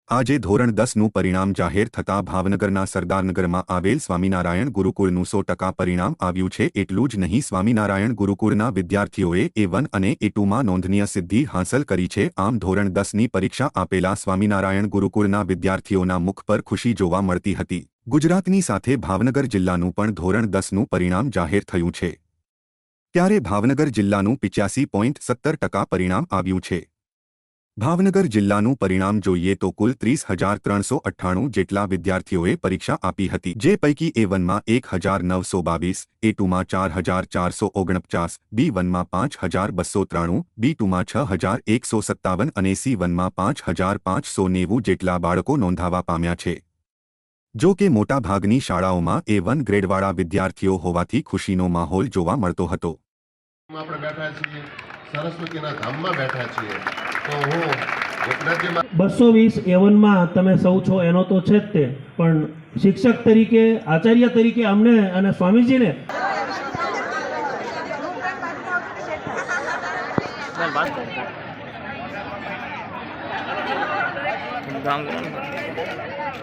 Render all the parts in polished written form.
આજે ધોરણ 10નું પરિણામ જાહેર થતાં ભાવનગરના સરદારનગરમાં આવેલ સ્વામિનારાયણ ગુરુકુળનું 100% પરિણામ આવ્યું છે। એટલું જ નહીં, સ્વામિનારાયણ ગુરુકુળના વિદ્યાર્થીઓએ A1 અને A2માં નોંધનીય સિદ્ધિ હાંસલ કરી છે। આમ ધોરણ 10ની પરીક્ષા આપેલા સ્વામિનારાયણ ગુરુકુળના વિદ્યાર્થીઓના મુખ પર ખુશી જોવા મળતી હતી। ગુજરાતની સાથે ભાવનગર જિલ્લાનું પણ ધોરણ 10નું પરિણામ જાહેર થયું છે, ત્યારે ભાવનગર જિલ્લાનું 85.17% પરિણામ આવ્યું છે। ભાવનગર જિલ્લાનું પરિણામ જોઈએ તો કુલ 30,398 જેટલા વિદ્યાર્થીઓએ પરીક્ષા આપી હતી, જે પૈકી A1માં 1,922, A2માં 4,449, B1માં 5,293, B2માં 6,157 અને C1માં 5,590 જેટલા બાળકો નોંધાવા પામ્યા છે। જો કે મોટાભાગની શાળાઓમાં A1 ગ્રેડવાળા વિદ્યાર્થીઓ હોવાથી ખુશીનો માહોલ જોવા મળતો હતો। આપણે બેઠા છીએ સરસ્વતીના ધામમાં બેઠા છીએ, તો હું 220 A1 માં તમે સૌ છો એનો તો છે જ તે, પણ શિક્ષક તરીકે, આચાર્ય તરીકે અમને અને સ્વામીજીને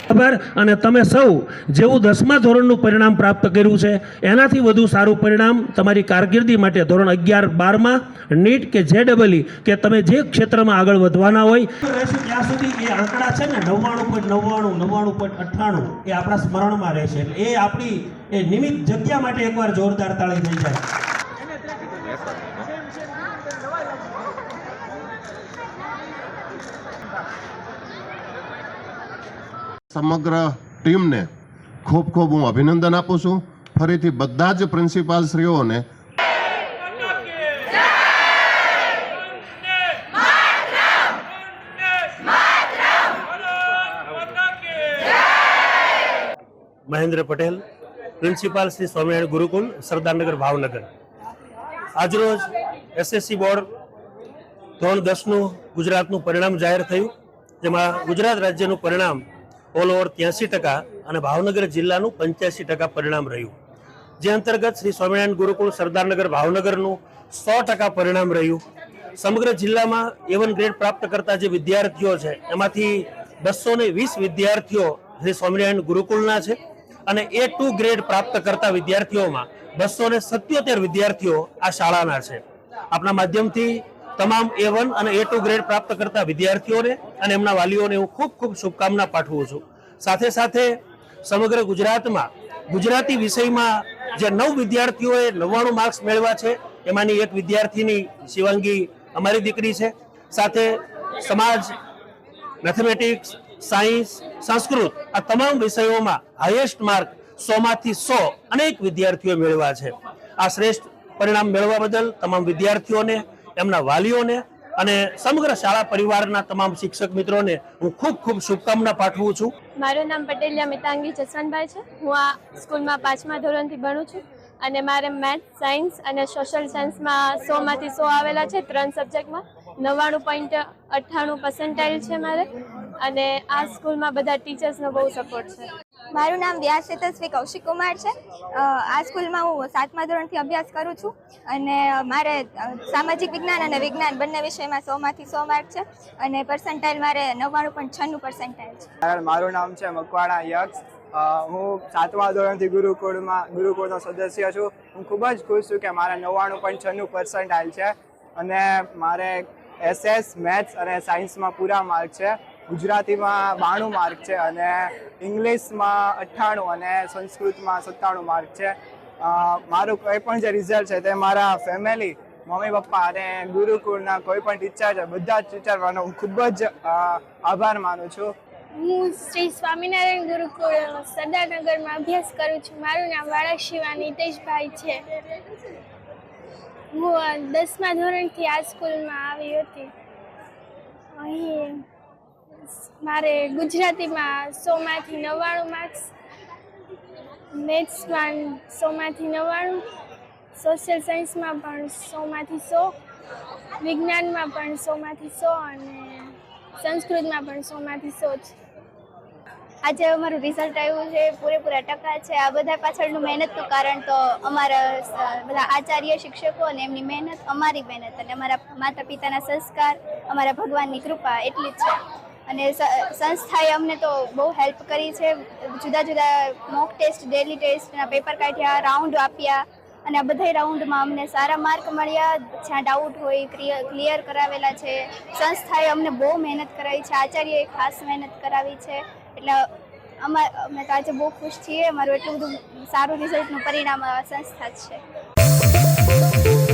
ખબર, અને તમે સૌ જેવું 10મા ધોરણનું પરિણામ પ્રાપ્ત કર્યું છે એનાથી વધુ સારું પરિણામ તમારી કારકિર્દી માટે ધોરણ 11, 12માં નીટ કે JEE કે તમે જે ક્ષેત્રમાં આગળ વધવાના હોય ત્યાં સુધી એ આંકડા છે ને 99.99, 99.98 એ આપણા સ્મરણમાં રહેશે। એટલે એ આપણી એ નિમિત્ત જગ્યા માટે એકવાર જોરદાર તાળી થઈ જાય। સમગ્ર ટીમને ખૂબ ખૂબ હું અભિનંદન આપું છું। ફરીથી બધા જ પ્રિન્સિપાલ શ્રીઓને મહેન્દ્ર પટેલ, પ્રિન્સિપાલ શ્રી સ્વામિનારાયણ ગુરુકુલ, સરદારનગર, ભાવનગર। આજરોજ SSC બોર્ડ ધોરણ 10નું ગુજરાતનું પરિણામ જાહેર થયું, જેમાં ગુજરાત રાજ્યનું પરિણામ ઓલ ઓવર 83% અને ભાવનગર જિલ્લાનું 85% પરિણામ રહ્યું, જે અંતર્ગત શ્રી સ્વામિનારાયણ ગુરુકુળ સરદારનગર ભાવનગરનું 100% પરિણામ રહ્યું। સમગ્ર જિલ્લામાં A1 ગ્રેડ પ્રાપ્ત કરતા જે વિદ્યાર્થીઓ છે એમાંથી 220 વિદ્યાર્થીઓ શ્રી સ્વામિનારાયણ ગુરુકુળના છે, અને A2 ગ્રેડ પ્રાપ્ત કરતા વિદ્યાર્થીઓમાં 277 વિદ્યાર્થીઓ આ શાળાના છે। આપના માધ્યમથી તમામ A1 અને A2 ગ્રેડ પ્રાપ્ત કરતા વિદ્યાર્થીઓને અને એમના વાલીઓને હું ખૂબ ખૂબ શુભકામના પાઠવું છું। સાથે સાથે સમગ્ર ગુજરાતમાં ગુજરાતી વિષયમાં જે 9 વિદ્યાર્થીઓએ 99 માર્ક્સ મેળવ્યા છે, એમાંની એક વિદ્યાર્થીની શિવાંગી અમારી દીકરી છે। સાથે સમાજ, મેથેમેટિક્સ, સાયન્સ, સંસ્કૃત આ તમામ વિષયોમાં હાઈએસ્ટ માર્ક 100માંથી 100 અનેક વિદ્યાર્થીઓ મેળવ્યા છે। આ શ્રેષ્ઠ પરિણામ મેળવવા બદલ તમામ વિદ્યાર્થીઓને, એમના વાલીઓને અને સમગ્ર શાળા પરિવારના તમામ શિક્ષક મિત્રોને હું ખૂબ ખૂબ શુભકામના પાઠવું છું। મારું નામ પટેલિયા મિતાંગી જસવંતભાઈ છે। હું આ સ્કૂલમાં 5મા ધોરણથી ભણું છું, અને મારે મેથ્સ, સાયન્સ અને સોશિયલ સાયન્સમાં 100માંથી 100 આવેલા છે। 3 સબ્જેક્ટમાં 99.98% છે મારે, અને આ સ્કૂલમાં બધા ટીચર્સનો બહુ સપોર્ટ છે। મારું નામ વ્યાસ ચેતશ્રી કૌશિક કુમાર છે। આ સ્કૂલમાં હું 7મા ધોરણથી અભ્યાસ કરું છું, અને મારે સામાજિક વિજ્ઞાન અને વિજ્ઞાન બંને વિષયમાં 100માંથી 100 માર્ક છે, અને પર્સન્ટાઇલ મારે 99.96% છે। મારું નામ છે મકવાણા યક્ષ। હું 7મા ધોરણથી ગુરુકુળનો સદસ્ય છું। હું ખૂબ જ ખુશ છું કે મારા 99.96% છે, અને મારે SS, મેથ્સ અને સાયન્સમાં પૂરા માર્ક છે। ગુજરાતીમાં 92 માર્ક છે, અને ઇંગ્લિશમાં 98 અને સંસ્કૃતમાં 97 માર્ક છે। મારું કોઈ પણ જે રિઝલ્ટ છે તે મારા ફેમિલી, મમ્મી પપ્પા અને ગુરુકુળના કોઈ પણ ટીચર છે, બધા જ ટીચરનો હું ખૂબ જ આભાર માનું છું। હું શ્રી સ્વામિનારાયણ ગુરુકુળ સરદારનગરમાં અભ્યાસ કરું છું। મારું નામ વાળા શિવા નિતેશભાઈ છે। હું 10મા ધોરણથી આ સ્કૂલમાં આવી હતી। અહીં મારે ગુજરાતીમાં 100માંથી 99 માર્ક્સ, મેથ્સમાં 100માંથી 99, સોશિયલ સાયન્સમાં પણ 100માંથી 100, વિજ્ઞાનમાં પણ 100માંથી 100 અને સંસ્કૃતમાં પણ 100માંથી 100 છે। આજે અમારું રિઝલ્ટ આવ્યું છે, પૂરેપૂરા ટકા છે। આ બધા પાછળનું મહેનતનું કારણ તો અમારા બધા આચાર્ય, શિક્ષકો અને એમની મહેનત, અમારી મહેનત અને અમારા માતા પિતાના સંસ્કાર, અમારા ભગવાનની કૃપા એટલી જ છે। અને સંસ્થાએ અમને તો બહુ હેલ્પ કરી છે. જુદા જુદા મોક ટેસ્ટ, ડેલી ટેસ્ટના પેપર કાઢ્યા, રાઉન્ડ આપ્યા અને આ બધા રાઉન્ડમાં અમને સારા માર્ક મળ્યા. જ્યાં ડાઉટ હોય ક્લિયર કરાવેલા છે. સંસ્થાએ અમને બહુ મહેનત કરાવી છે, આચાર્યએ ખાસ મહેનત કરાવી છે. એટલે અમે તો આજે બહુ ખુશ છીએ. અમારું એટલું બધું સારું રિઝલ્ટનું પરિણામ આ સંસ્થા જ છે.